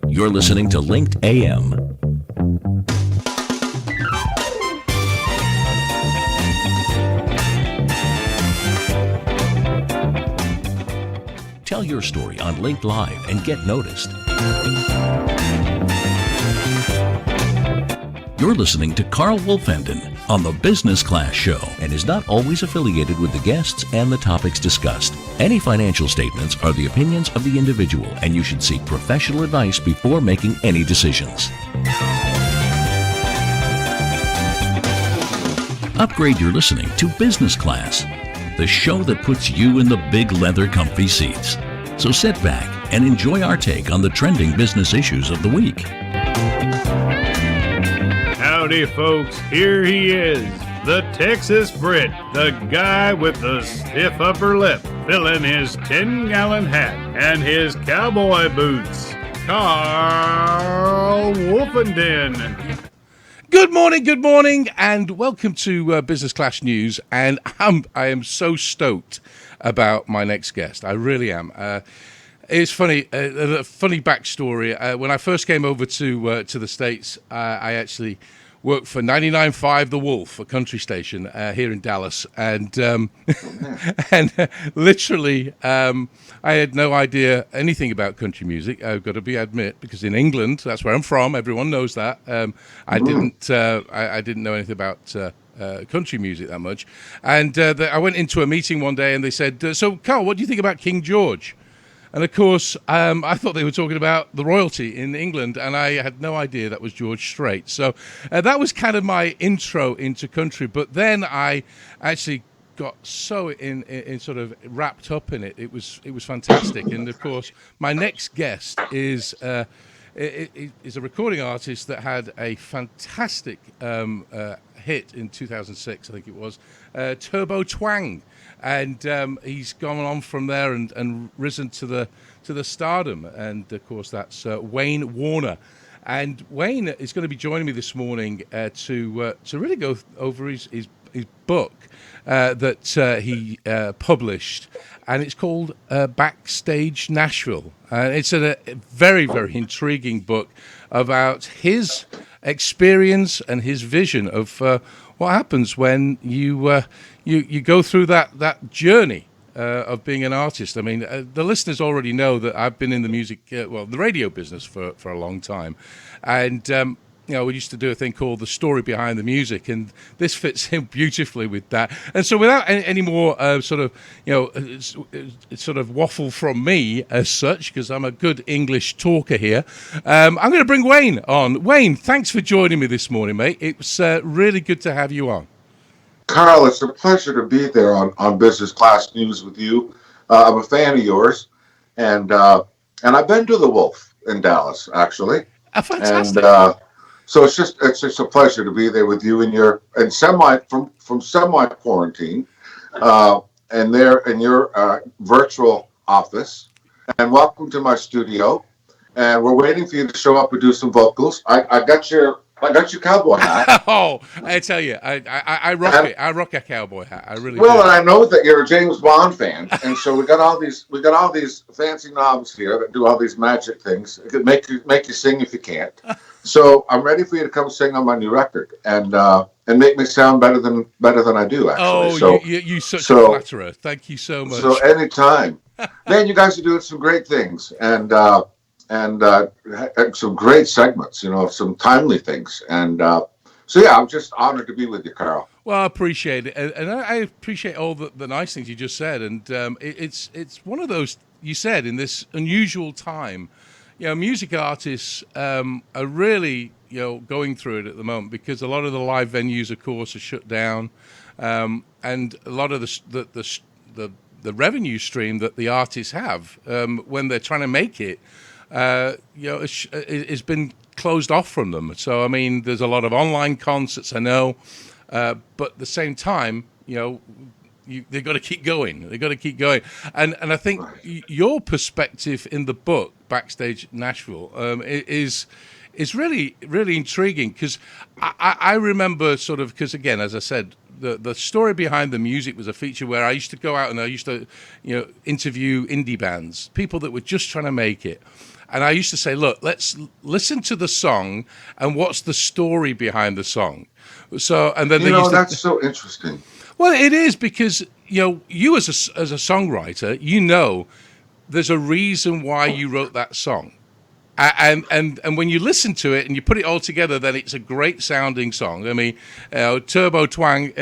You're listening to LinkdAM. Tell your story on Linked Live and get noticed. You're listening to Carl Wolfenden on the Business Class Show and is not always affiliated with the guests and the topics discussed. Any financial statements are the opinions of the individual, and you should seek professional advice before making any decisions. Upgrade your listening to Business Class, the show that puts you in the big leather comfy seats. So sit back and enjoy our take on the trending business issues of the week. Howdy, folks. Here he is, the Texas Brit, the guy with the stiff upper lip, filling his 10-gallon hat and his cowboy boots, Carl Wolfenden. Good morning, and welcome to Business Class News. And I am so stoked about my next guest. I really am. It's funny, a funny backstory. When I first came over to the States, I actually worked for 99.5 The Wolf, a country station here in Dallas, and and literally I had no idea anything about country music. I've got to admit, because in England, that's where I'm from. Everyone knows that. I didn't know anything about country music that much, and I went into a meeting one day, and they said, "So, Carl, what do you think about King George?" And of course, I thought they were talking about the royalty in England, and I had no idea that was George Strait. So that was kind of my intro into country. But then I actually got so in sort of wrapped up in it. It was fantastic. And of course, my next guest is a recording artist that had a fantastic hit in 2006, I think it was, Turbo Twang. And he's gone on from there and risen to the stardom. And of course, that's Wayne Warner. And Wayne is going to be joining me this morning to really go over his book that he published, and it's called Backstage Nashville. It's a very, very intriguing book about his experience and his vision of what happens when you go through that journey of being an artist. I mean, the listeners already know that I've been in the music, the radio business for a long time, and we used to do a thing called the story behind the music, and this fits in beautifully with that. And so, without any more sort of waffle from me as such, because I'm a good English talker here, I'm going to bring Wayne on. Wayne, thanks for joining me this morning, mate. It's really good to have you on. Carl, it's a pleasure to be there on Business Class News with you. I'm a fan of yours, and I've been to the Wolf in Dallas, actually. Fantastic. And so it's just a pleasure to be there with you from semi quarantine, and there in your virtual office. And welcome to my studio. And we're waiting for you to show up and do some vocals. I got your cowboy hat. Oh, I tell you, I rock it. I rock a cowboy hat. I really do. And I know that you're a James Bond fan, and so we got all these fancy knobs here that do all these magic things. It could make you sing if you can't. So I'm ready for you to come sing on my new record and make me sound better than I do, actually. Oh, so, you such a flatterer. Thank you so much. So anytime, man, you guys are doing some great things and some great segments, some timely things. And so, yeah, I'm just honored to be with you, Carl. Well, I appreciate it. And I appreciate all the nice things you just said. And it's one of those, you said, in this unusual time, music artists are really, going through it at the moment, because a lot of the live venues, of course, are shut down. And a lot of the revenue stream that the artists have when they're trying to make it, it's been closed off from them. So, I mean, there's a lot of online concerts, I know, but at the same time, they've got to keep going. They've got to keep going. And I think your perspective in the book, Backstage Nashville, is really, really intriguing, because I remember because, again, as I said, the story behind the music was a feature where I used to go out and I used to, interview indie bands, people that were just trying to make it. And I used to say, look, let's listen to the song and what's the story behind the song. So, and then that's so interesting. Well, it is because, you as a songwriter, there's a reason why you wrote that song. And when you listen to it and you put it all together, then it's a great sounding song. I mean, Turbo Twang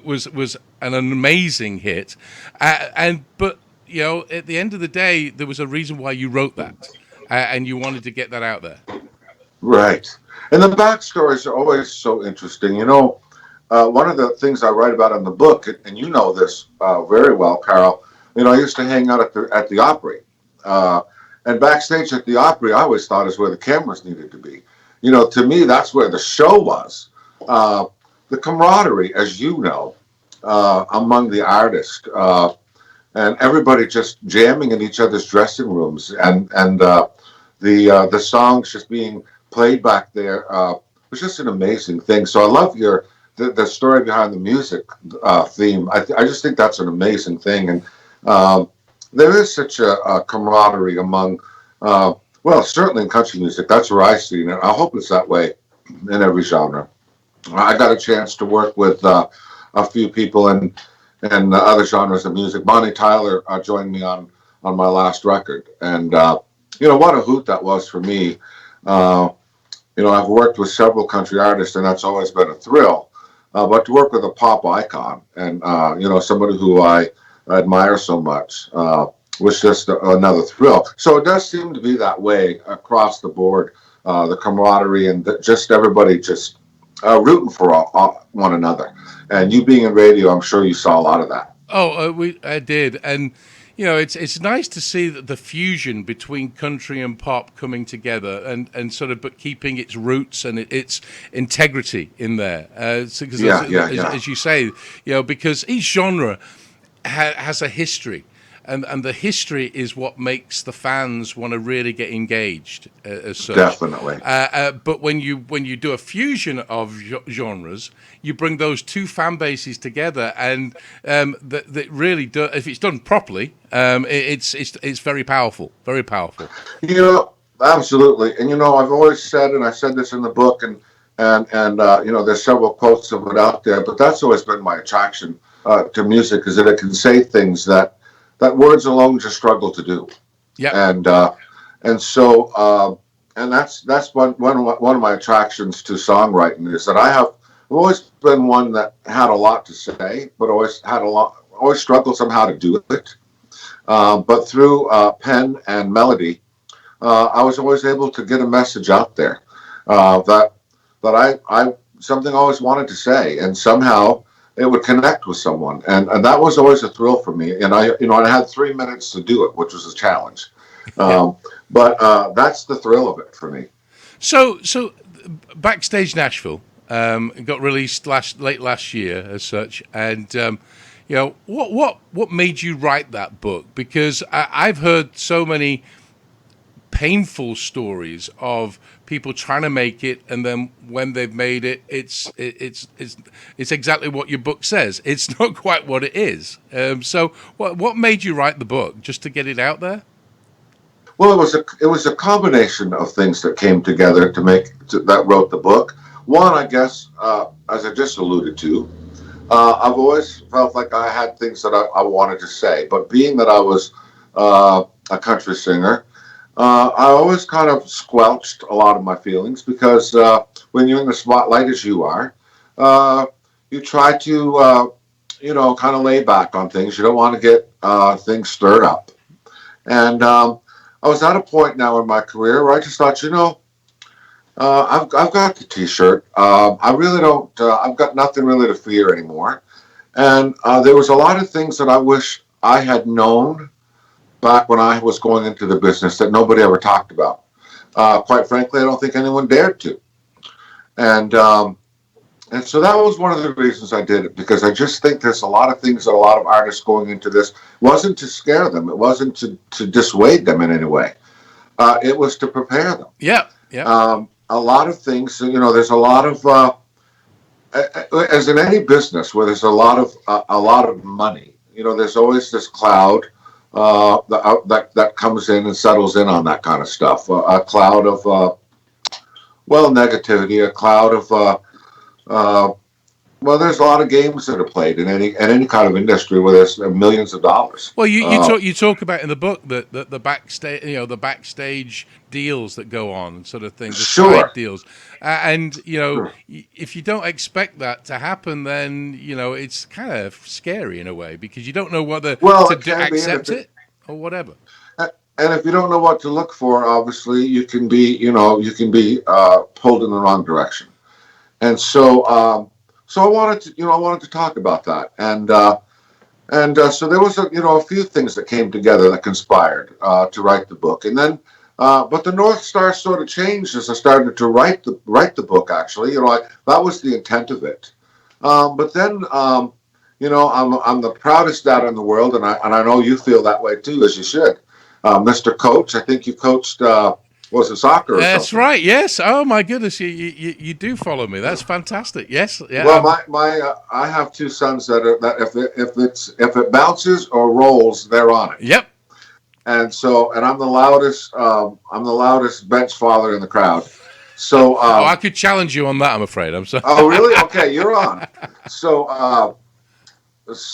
was an amazing hit, but at the end of the day, there was a reason why you wrote that, and you wanted to get that out there. Right, and the backstories are always so interesting. One of the things I write about in the book, and you know this very well, Carl. I used to hang out at the Opry. And backstage at the Opry, I always thought is where the cameras needed to be. To me, that's where the show was. The camaraderie, as you know, among the artists, and everybody just jamming in each other's dressing rooms, and the songs just being played back there was just an amazing thing. So I love the story behind the music theme. I just think that's an amazing thing, and there is such a camaraderie among, certainly in country music. That's where I see it. I hope it's that way in every genre. I got a chance to work with a few people in other genres of music. Bonnie Tyler joined me on my last record, and what a hoot that was for me. I've worked with several country artists, and that's always been a thrill. But to work with a pop icon and somebody who I admire so much was just another thrill. So it does seem to be that way across the board, the camaraderie and just everybody just rooting for one another. And you being in radio, I'm sure you saw a lot of that. I did, and it's nice to see that the fusion between country and pop coming together, and sort of but keeping its roots and its integrity in there. As you say, because each genre has a history, and the history is what makes the fans want to really get engaged as such. Definitely. But when you do a fusion of genres, you bring those two fan bases together, and that really do. If it's done properly, it's very powerful, very powerful. Absolutely. And I've always said, and I said this in the book, and there's several quotes of it out there, but that's always been my attraction to music, is that it can say things that words alone just struggle to do. Yeah. And so that's one of my attractions to songwriting, is that I've always been one that had a lot to say, but always struggled somehow to do it. But through pen and melody, I was always able to get a message out there that I something I always wanted to say, and somehow it would connect with someone, and that was always a thrill for me. And I had 3 minutes to do it, which was a challenge. But that's the thrill of it for me. So Backstage Nashville got released late last year as such, and what made you write that book? Because I've heard so many painful stories of people trying to make it, and then when they've made it, it's exactly what your book says. It's not quite what it is. So what made you write the book? Just to get it out there? Well, it was a combination of things that came together that wrote the book. One, I guess, as I just alluded to, I've always felt like I had things that I wanted to say, but being that I was a country singer, I always kind of squelched a lot of my feelings, because when you're in the spotlight, as you are, you try to, kind of lay back on things. You don't want to get things stirred up. And I was at a point now in my career where I just thought, I've got the T-shirt. I really don't. I've got nothing really to fear anymore. And there was a lot of things that I wish I had known back when I was going into the business that nobody ever talked about. Quite frankly, I don't think anyone dared to. And so that was one of the reasons I did it, because I just think there's a lot of things that a lot of artists going into this wasn't to scare them. It wasn't to dissuade them in any way. It was to prepare them. Yeah. A lot of things, there's a lot of as in any business where there's a lot of money, there's always this cloud that comes in and settles in on that kind of stuff. A cloud of negativity, a cloud of there's a lot of games that are played in any kind of industry where there's millions of dollars. Well, you talk about in the book that the backstage, the backstage deals that go on, sort of thing, the Sure. side deals, and Sure. if you don't expect that to happen, then it's kind of scary in a way because you don't know whether Well, to it can be, accept it or whatever. and if you don't know what to look for, obviously you can be pulled in the wrong direction. And so I wanted to talk about that, and so there was a few things that came together that conspired to write the book, and then but the North Star sort of changed as I started to write the book. Actually, that was the intent of it. But then I'm the proudest dad in the world, and I know you feel that way too, as you should, Mr. Coach. I think you coached. Was it soccer or That's something? right. Yes. Oh my goodness, you do follow me. That's fantastic. Yes. Yeah. Well, I have two sons that if it bounces or rolls, they're on it. Yep. And I'm the loudest bench father in the crowd. So I could challenge you on that. I'm afraid. I'm sorry. oh really? Okay, you're on. So and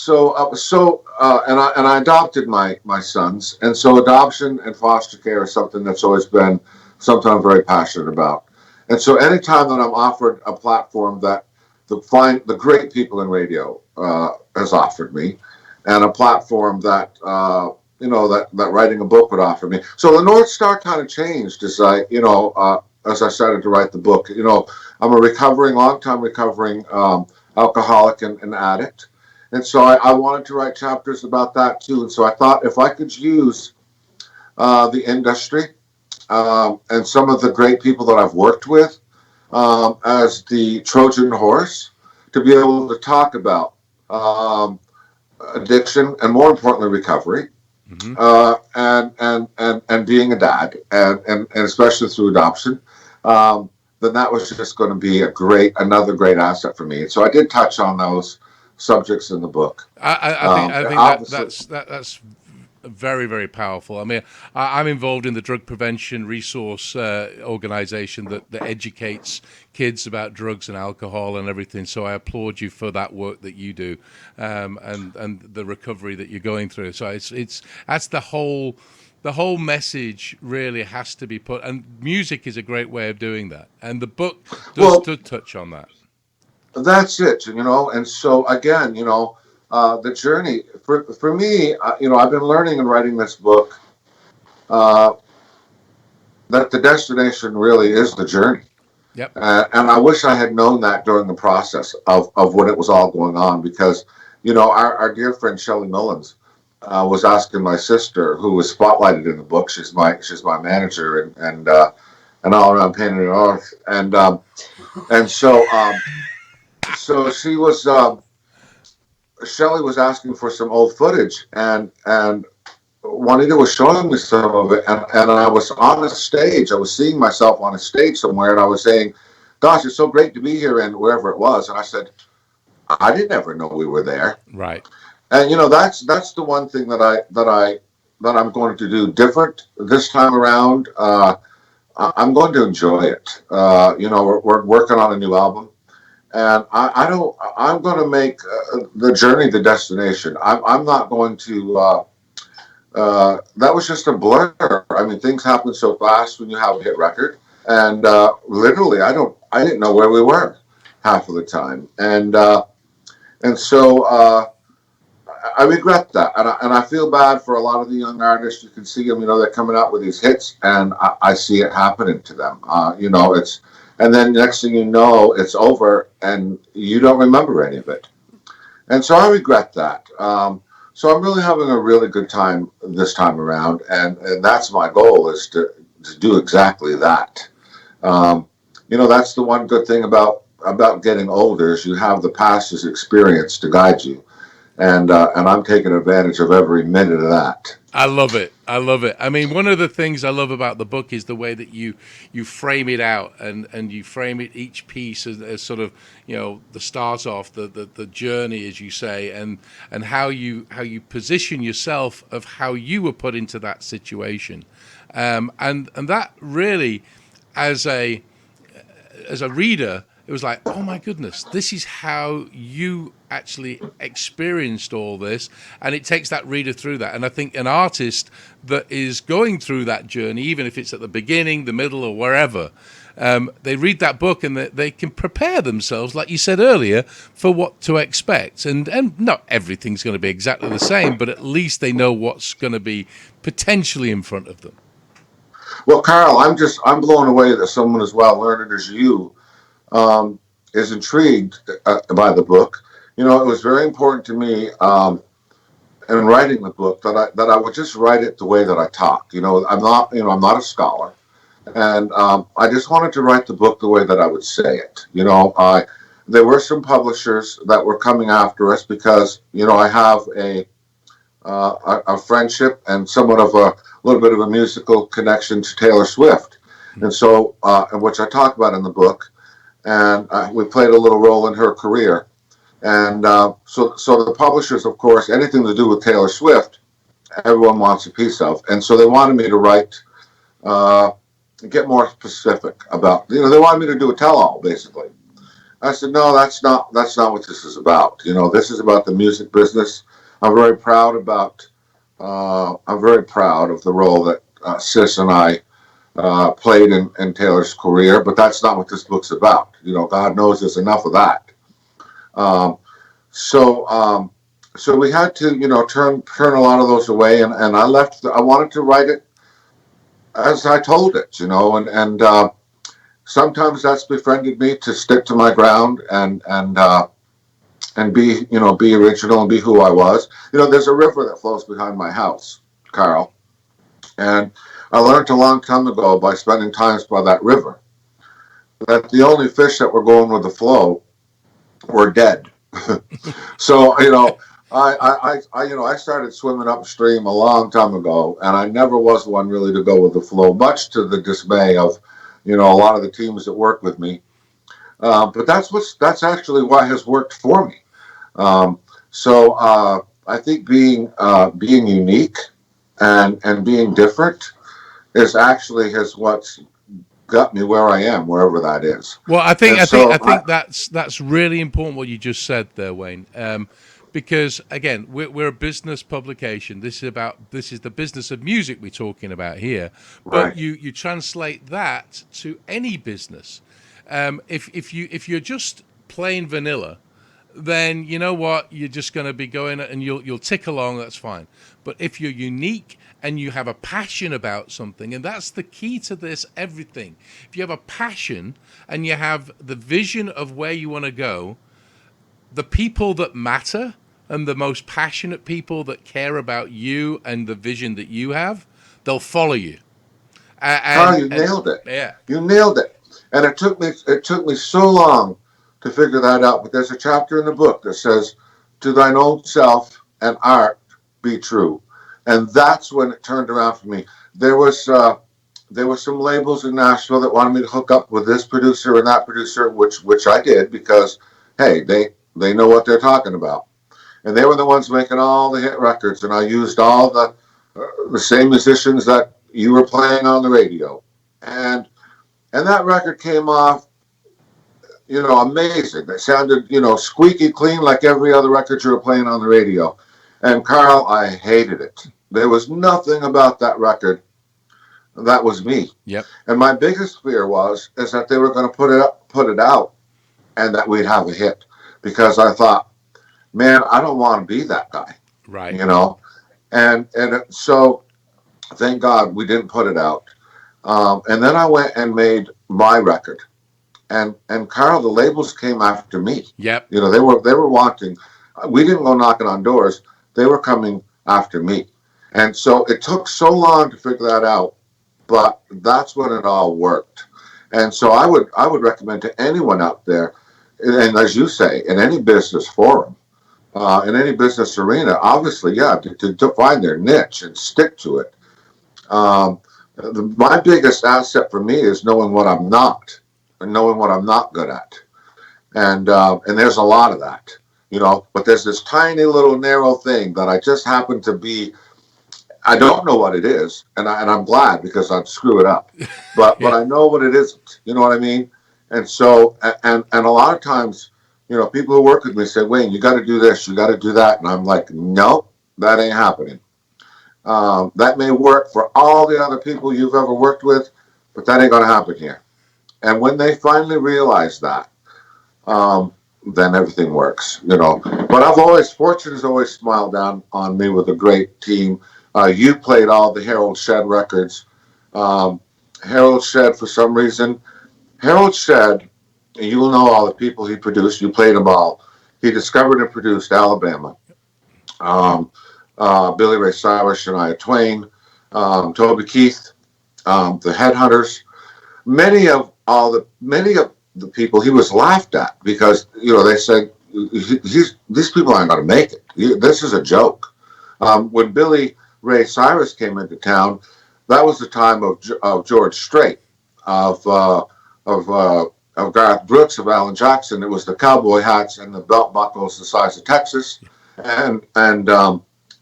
I adopted my sons, and so adoption and foster care is something that's always been something I'm very passionate about. And so anytime that I'm offered a platform that the great people in radio has offered me, and a platform that that writing a book would offer me. So the North Star kind of changed as I started to write the book. I'm a long-time recovering alcoholic and addict. And so I wanted to write chapters about that too. And so I thought if I could use the industry and some of the great people that I've worked with as the Trojan horse to be able to talk about addiction and, more importantly, recovery, and being a dad, and especially through adoption, then that was just going to be another great asset for me. And so I did touch on those subjects in the book. I think that's very, very powerful. I mean, I'm involved in the drug prevention resource organization that educates kids about drugs and alcohol and everything. So I applaud you for that work that you do, and the recovery that you're going through. So that's the whole message really has to be put, and music is a great way of doing that. And the book does touch on that. That's it, and so again, the journey for me, I've been learning and writing this book that the destination really is the journey. Yep. And I wish I had known that during the process of when it was all going on, because our dear friend Shelley Mullins was asking my sister, who was spotlighted in the book. She's my manager and all around pain in the north, and so she was. Shelley was asking for some old footage, and Juanita was showing me some of it, and I was on a stage. I was seeing myself on a stage somewhere, and I was saying, "Gosh, it's so great to be here," and wherever it was. And I said, "I didn't ever know we were there." Right. And that's the one thing that I'm going to do different this time around. I'm going to enjoy it. We're working on a new album. And I'm going to make the journey the destination. I'm not going to, that was just a blur. I mean, things happen so fast when you have a hit record. And literally, I didn't know where we were half of the time. And so I regret that. And I feel bad for a lot of the young artists. You can see them, they're coming out with these hits, and I see it happening to them. And then next thing you know, it's over, and you don't remember any of it. And so I regret that. So I'm really having a really good time this time around, and that's my goal, is to do exactly that. That's the one good thing about getting older, is you have the past as experience to guide you. and I'm taking advantage of every minute of that. I love it. I love it. I mean, one of the things I love about the book is the way that you frame it out, and you frame it each piece as sort of, the start off, the journey, as you say, and how you position yourself of how you were put into that situation, and that really, as a reader, it was like, oh my goodness, this is how you actually experienced all this. And it takes that reader through that. And I think an artist that is going through that journey, even if it's at the beginning, the middle, or wherever, they read that book and they can prepare themselves, like you said earlier, for what to expect. And not everything's going to be exactly the same, but at least they know what's going to be potentially in front of them. Well, Carl, I'm blown away that someone as well learned as you is intrigued by the book. It was very important to me in writing the book that I would just write it the way that I talk. I'm not a scholar, and I just wanted to write the book the way that I would say it. There were some publishers that were coming after us because I have a friendship and somewhat of a little bit of a musical connection to Taylor Swift, and so which I talk about in the book, and we played a little role in her career, and so the publishers, of course, anything to do with Taylor Swift, everyone wants a piece of, and so they wanted me to write, get more specific about, they wanted me to do a tell-all basically. I said, no, that's not what this is about. This is about the music business. I'm very proud of the role that Sis and I played in Taylor's career, but that's not what this book's about. God knows there's enough of that. So we had to, turn a lot of those away, and I wanted to write it as I told it, and sometimes that's befriended me to stick to my ground and be original and be who I was. There's a river that flows behind my house, Carl, and I learned a long time ago by spending times by that river that the only fish that were going with the flow were dead. So I started swimming upstream a long time ago, and I never was one really to go with the flow, much to the dismay of a lot of the teams that work with me. But that's actually what has worked for me. So I think being unique and being different is what's got me where I am, wherever that is. Well, I think that's really important what you just said there, Wayne. Because again, we're a business publication. This is the business of music we're talking about here. But Right. you translate that to any business. If you're just plain vanilla, then you know what, you're just going to be going and you'll tick along. That's fine. But if you're unique and you have a passion about something, and that's the key to this everything. If you have a passion and you have the vision of where you want to go, the people that matter and the most passionate people that care about you and the vision that you have, they'll follow you. Carl, you nailed it. Yeah. You nailed it. And it took me so long to figure that out. But there's a chapter in the book that says, "To thine own self and art be true." And that's when it turned around for me. There were some labels in Nashville that wanted me to hook up with this producer and that producer, which I did because, hey, they know what they're talking about. And they were the ones making all the hit records, and I used all the same musicians that you were playing on the radio. And that record came off, amazing. It sounded, squeaky clean like every other record you were playing on the radio. And Carl, I hated it. There was nothing about that record that was me. Yep. And my biggest fear is that they were going to put it out, and that we'd have a hit, because I thought, man, I don't want to be that guy. Right. So thank God we didn't put it out. And then I went and made my record. And Carl, the labels came after me. Yep. They were wanting. We didn't go knocking on doors. They were coming after me. And so it took so long to figure that out, but that's when it all worked. And so I would recommend to anyone out there, and as you say, in any business forum, in any business arena, obviously, yeah, to find their niche and stick to it. Um, my biggest asset for me is knowing what I'm not, and knowing what I'm not good at, and there's a lot of that, But there's this tiny little narrow thing that I just happen to be. I don't know what it is, and I'm glad because I'd screw it up, but Yeah. I know what it isn't. You know what I mean? And so and a lot of times, people who work with me say, Wayne, you got to do this, you got to do that, and I'm like, no, that ain't happening. That may work for all the other people you've ever worked with, but that ain't going to happen here. And when they finally realize that, um, then everything works. But Fortune has always smiled down on me with a great team. You played all the Harold Shedd records. Um, Harold Shedd, for some reason, Harold Shedd, and you will know all the people he produced. You played them all. He discovered and produced Alabama. Um, Billy Ray Cyrus, Shania Twain, Toby Keith, the Headhunters. Many of the people he was laughed at because they said these people aren't going to make it. This is a joke. When Billy Ray Cyrus came into town, that was the time of George Strait, of of uh, of Garth Brooks, of Alan Jackson. It was the cowboy hats and the belt buckles the size of Texas, and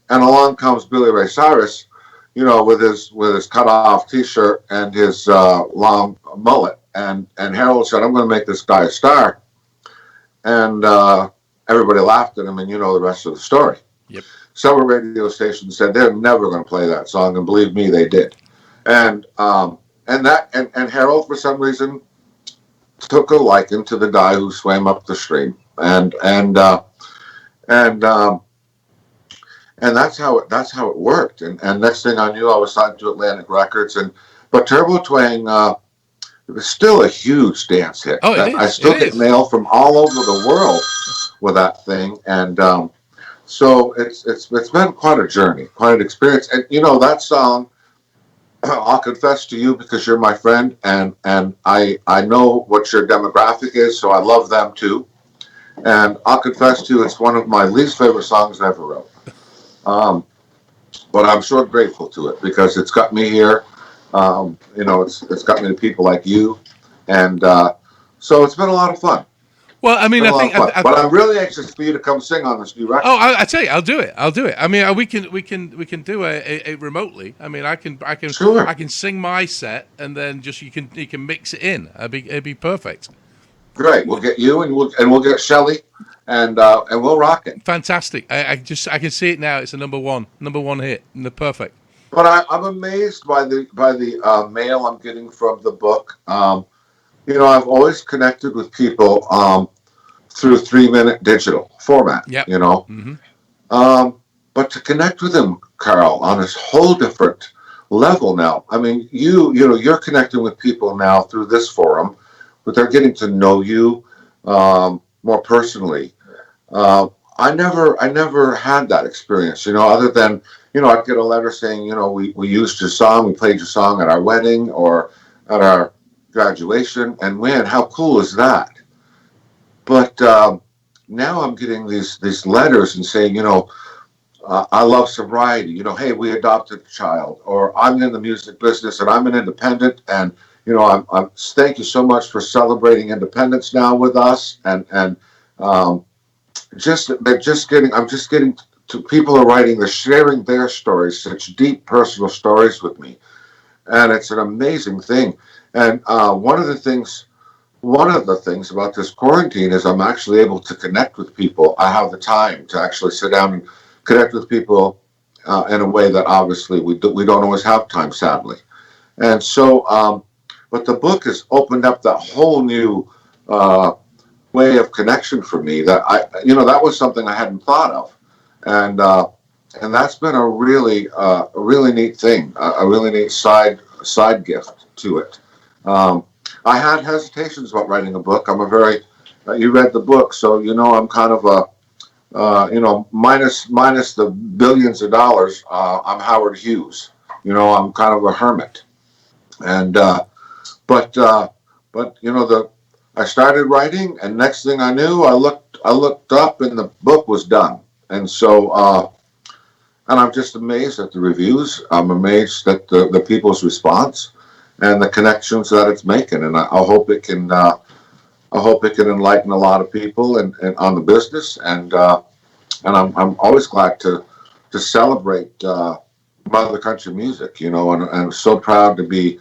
along comes Billy Ray Cyrus, with his cut off T-shirt and his long mullet. And Harold said, "I'm going to make this guy a star," and everybody laughed at him, and you know the rest of the story. Yep. Several radio stations said they're never going to play that song, and believe me, they did. And Harold, for some reason, took a liking to the guy who swam up the stream, and and that's how it worked. And next thing I knew, I was signed to Atlantic Records, but Turbo Twang. It was still a huge dance hit. Oh, it I is. still It get is. mail from all over the world with that thing, and so it's been quite a journey, quite an experience. And that song, I'll confess to you because you're my friend, and I know what your demographic is, so I love them too. And I'll confess to you, it's one of my least favorite songs I ever wrote. Um, but I'm so grateful to it because it's got me here. It's got me to people like you, and so it's been a lot of fun. Well, I It's mean, been I a lot think. of fun. But I'm really anxious for you to come sing on this new Oh, record. I tell you, I'll do it. I'll do it. I mean, we can do it remotely. I mean, I Sure. can sing my set, and then just you can mix it in. It'd be perfect. Great. We'll get you, and we'll get Shelly, and we'll rock it. Fantastic. I can see it now. It's a number one hit. And the perfect. But I'm amazed by the mail I'm getting from the book. I've always connected with people through 3-minute digital format. Yep. Hmm. Um, but to connect with them, Carl, on this whole different level now. I mean, you're connecting with people now through this forum, but they're getting to know you more personally. Uh, I never had that experience, other than, I'd get a letter saying, we used your song, we played your song at our wedding or at our graduation, and man, how cool is that? But now I'm getting these letters and saying, I love sobriety. Hey, we adopted a child, or I'm in the music business and I'm an independent, and I'm thank you so much for celebrating independence now with us, and um, they're just getting. I'm just getting to people are writing, they're sharing their stories, such deep personal stories with me, and it's an amazing thing. And one of the things about this quarantine is I'm actually able to connect with people. I have the time to actually sit down and connect with people in a way that obviously we don't always have time, sadly. And so, but the book has opened up that whole new uh, way of connection for me that that was something I hadn't thought of, and that's been a really neat thing, a really neat side gift to it. Um, I had hesitations about writing a book. You read the book, so I'm kind of a minus the billions of dollars. I'm Howard Hughes. I'm kind of a hermit, and but but I started writing, and next thing I knew, I looked looked up and the book was done. And so, and I'm just amazed at the reviews. I'm amazed at the people's response and the connections that it's making. And I hope it can, I hope it can enlighten a lot of people and on the business. And I'm always glad to celebrate mother country music, and I'm so proud to be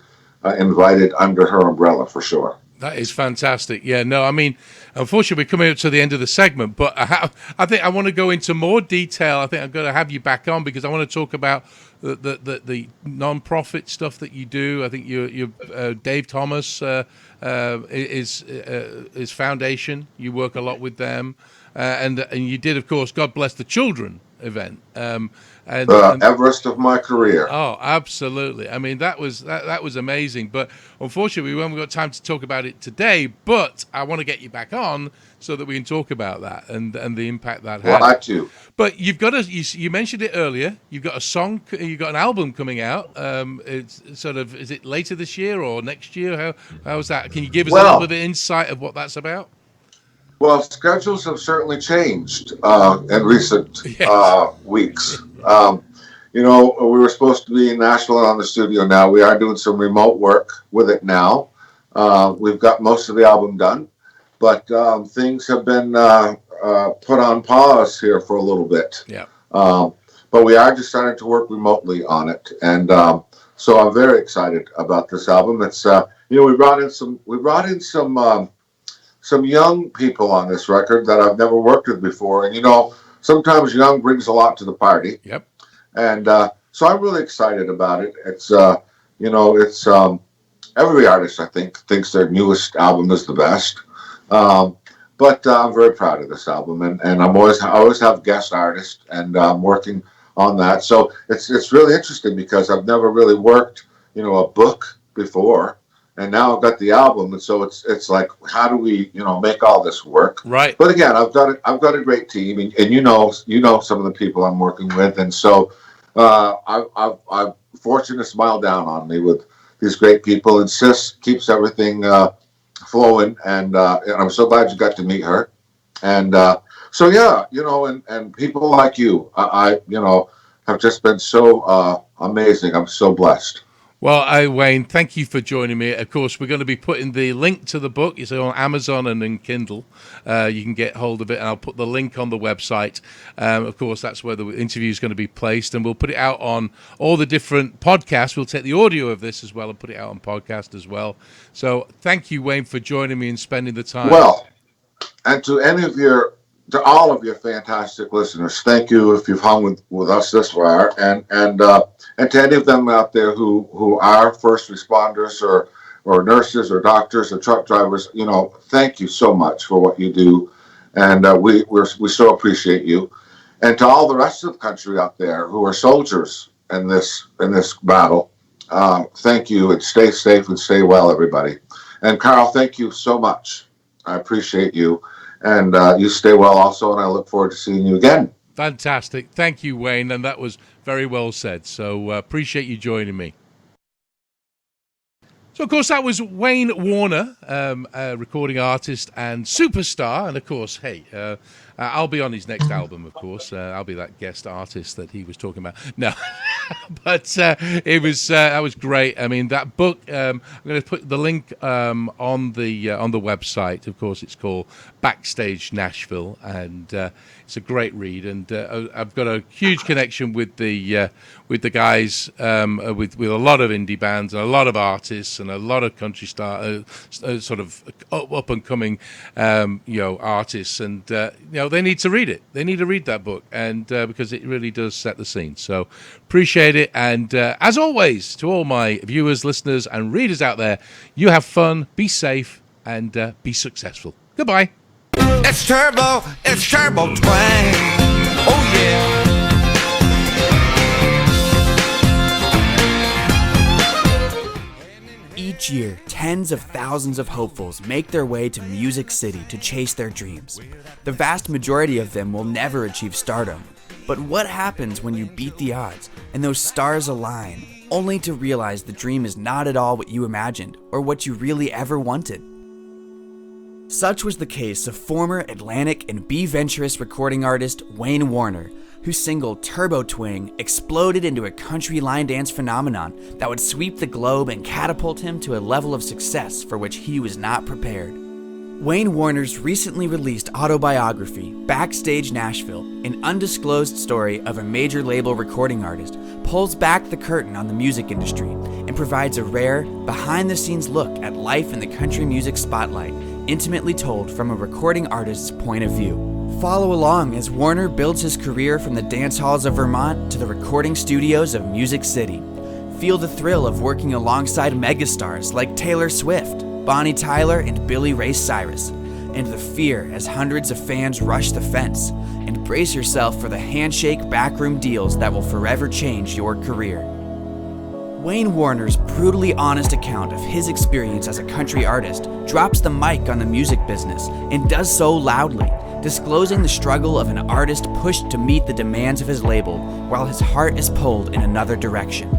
invited under her umbrella for sure. That is fantastic. Yeah, no, I mean, unfortunately, we're coming up to the end of the segment, but I think I want to go into more detail. I think I'm going to have you back on because I want to talk about the non-profit stuff that you do. I think you Dave Thomas is foundation. You work a lot with them, and you did, of course, God Bless the Children event. And Everest of my career. Oh, absolutely. I mean, that was amazing. But unfortunately, we haven't got time to talk about it today. But I want to get you back on so that we can talk about that and the impact that had. Glad to. But you've got you mentioned it earlier. You've got a song. You've got an album coming out. It's sort of, is it later this year or next year? How's that? Can you give us a little bit of insight of what that's about? Well, schedules have certainly changed in recent weeks. We were supposed to be in Nashville on the studio now. We are doing some remote work with it now. We've got most of the album done, but things have been put on pause here for a little bit. Yeah. But we are just starting to work remotely on it, and so I'm very excited about this album. It's we brought in some young people on this record that I've never worked with before. And, sometimes young brings a lot to the party. Yep. And so I'm really excited about it. It's, it's every artist, I think, thinks their newest album is the best. But I'm very proud of this album. And I always have guest artists, and I'm working on that. So it's really interesting because I've never really worked, a book before. And now I've got the album, and so it's like, how do we, make all this work? Right. But again, I've got a great team, and you know some of the people I'm working with, and so I'm fortunate to smile down on me with these great people, and Sis keeps everything flowing, and I'm so glad you got to meet her, and so yeah, and people like you, I have just been so amazing. I'm so blessed. Well, Wayne, thank you for joining me. Of course, we're going to be putting the link to the book. It's on Amazon and in Kindle. You can get hold of it, and I'll put the link on the website. Of course, that's where the interview is going to be placed, and we'll put it out on all the different podcasts. We'll take the audio of this as well and put it out on podcast as well. So thank you, Wayne, for joining me and spending the time. Well, and to all of your fantastic listeners, thank you if you've hung with us this far, and to any of them out there who are first responders or nurses or doctors or truck drivers, thank you so much for what you do, and we so appreciate you. And to all the rest of the country out there who are soldiers in this battle, thank you, and stay safe and stay well, everybody. And Carl, thank you so much. I appreciate you. And you stay well also, and I look forward to seeing you again. Fantastic. Thank you, Wayne, and that was very well said. So appreciate you joining me. So, of course, that was Wayne Warner, a recording artist and superstar. And, of course, hey, I'll be on his next album, of course. I'll be that guest artist that he was talking about. No, but that was great. I mean, that book, I'm going to put the link on the website. Of course, it's called Backstage Nashville, and it's a great read. And I've got a huge connection with the guys, with a lot of indie bands and a lot of artists and a lot of country sort of up and coming, artists, and they need to read it. They need to read that book, and because it really does set the scene. So appreciate it. And as always, to all my viewers, listeners, and readers out there, you have fun, be safe, and be successful. Goodbye. It's turbo twang. Oh yeah. Each year, tens of thousands of hopefuls make their way to Music City to chase their dreams. The vast majority of them will never achieve stardom. But what happens when you beat the odds and those stars align, only to realize the dream is not at all what you imagined or what you really ever wanted? Such was the case of former Atlantic and Be Venturous recording artist Wayne Warner, whose single Turbo Twang exploded into a country line dance phenomenon that would sweep the globe and catapult him to a level of success for which he was not prepared. Wayne Warner's recently released autobiography, Backstage Nashville, an undisclosed story of a major label recording artist, pulls back the curtain on the music industry and provides a rare, behind-the-scenes look at life in the country music spotlight, intimately told from a recording artist's point of view. Follow along as Warner builds his career from the dance halls of Vermont to the recording studios of Music City. Feel the thrill of working alongside megastars like Taylor Swift, Bonnie Tyler, and Billy Ray Cyrus, and the fear as hundreds of fans rush the fence, and brace yourself for the handshake backroom deals that will forever change your career. Wayne Warner's brutally honest account of his experience as a country artist drops the mic on the music business and does so loudly, disclosing the struggle of an artist pushed to meet the demands of his label while his heart is pulled in another direction.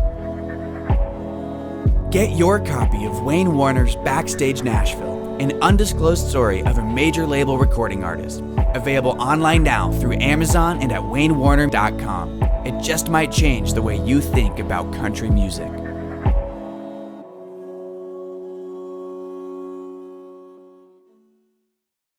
Get your copy of Wayne Warner's Backstage Nashville, an undisclosed story of a major label recording artist. Available online now through Amazon and at waynewarner.com. It just might change the way you think about country music.